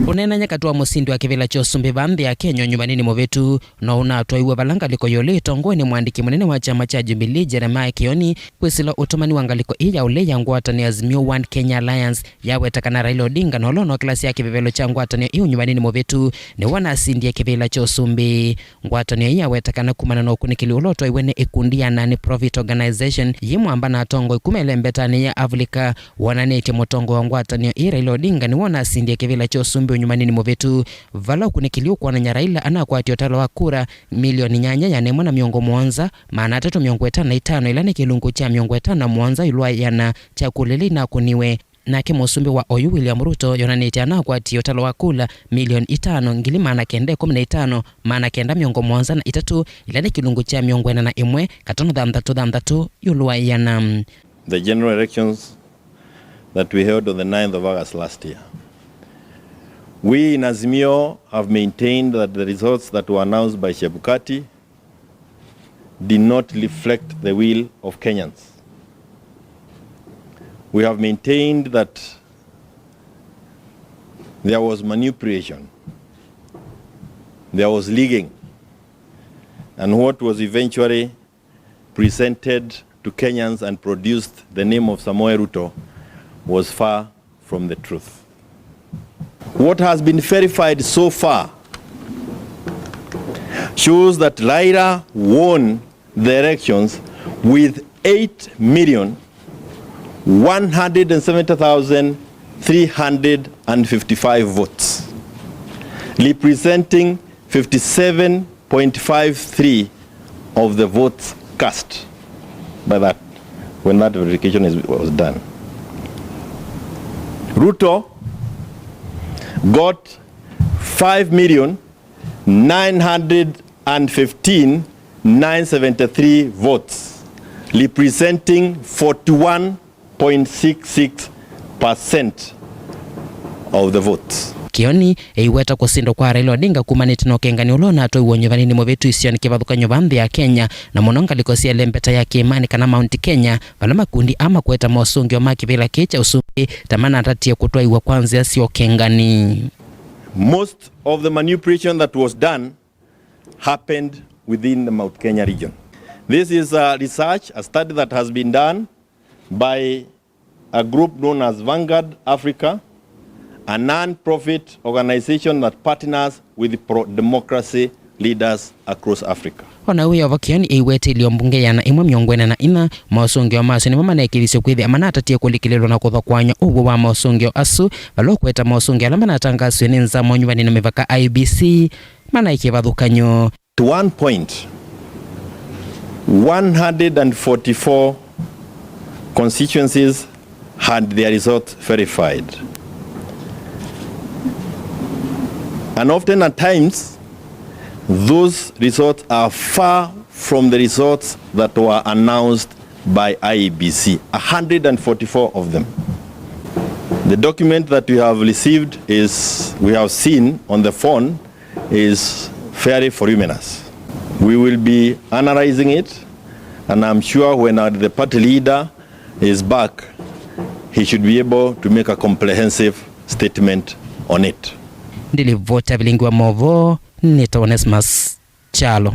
Unenan'ya katua musindi wa kivila cha usumbi bandhi ya Kenya nyumbani Muvitu na unatwaiwe Ngaliko yole tongoni mwandiki munene wa chama cha Jubilee Jeremiah Kioni kwisilo utumani wa Ngaliko iya ulei ya ngwatanio Azimio One Kenya Alliance yaweta kana Raila Odinga na olono klasi ya kivivelo cha ngwatanio iyo nyumbani Muvitu ni wanasindie kivila cha usumbi. Ngwatanio iya yaweta kana kumana na ukunikili ulotwa iwene ikundi ya non-profit organization yimu ambana tongo ikumele mbetani ya Afrika wananeti motongo wa ngwatanio iya Raila Odinga ni wanasindie kivila cha usumbi nyumbani Muvitu vala kunikiliu kwa na Raila ana akwatie utalo wa kura milioni nyanya ya nemo na miongo mwanza maana 3.5 ilani kilungu cha miongo 5 mwanza ilwa yana cha kulili na kuniwe nake musumbi wa oyu William Ruto yonaneti ana akwatie utalo wa kula milioni 5 ngili maana kende 15 maana kenda miongo mwanza na 3 ilani kilungu cha miongo 4 na imwe katono dhamdatu ilwa yana. The general elections that we held on the 9th of August last year, we in Azimio have maintained that the results that were announced by Chebukati did not reflect the will of Kenyans. We have maintained that there was manipulation, there was leaking, and what was eventually presented to Kenyans and produced the name of Samoei Ruto was far from the truth. What has been verified so far shows that Raila won the elections with 8,170,355 votes, representing 57.53% of the votes cast by that when that verification was done. Ruto got 5,915,973 votes, representing 41.66% of the votes. Kioni yiweta kusindo kwa Raila Odinga kumaniti no kengani ulona atoi wonyuvanini Muvitu isioni kivathuka nyuvandhi ya Kenya na muno Ngaliko sia lembeta ya kiimani kana Mount Kenya vala makundi ama kweta mosungio makivila kicha usumbi tamana atatie kutwa iwa kwanza sio kengani. Most of the manipulation that was done happened within the Mount Kenya region. This is a research, a study that has been done by a group known as Vanguard Africa, a non-profit organization that partners with pro-democracy leaders across Africa. Ona huyo vakioni yiweta iliyombunge yana imwe miongwena na ina mausungio masu ni mama na ikilisio kwithi amana atatie kulikililo na kuthokwanya ugo wa mausungio asu valo kweta mausungio alama na tangaswe ni nza monyuwani na mivaka IBC mana ikivathukanyo. To one point, 144 constituencies had their results verified. And often at times, those results are far from the results that were announced by IEBC, 144 of them. The document that we have received we have seen on the phone is very voluminous. We will be analyzing it, and I'm sure when the party leader is back, he should be able to make a comprehensive statement on it. Ndilivota vilingi wa Movo, Nita Onesmus Chalo.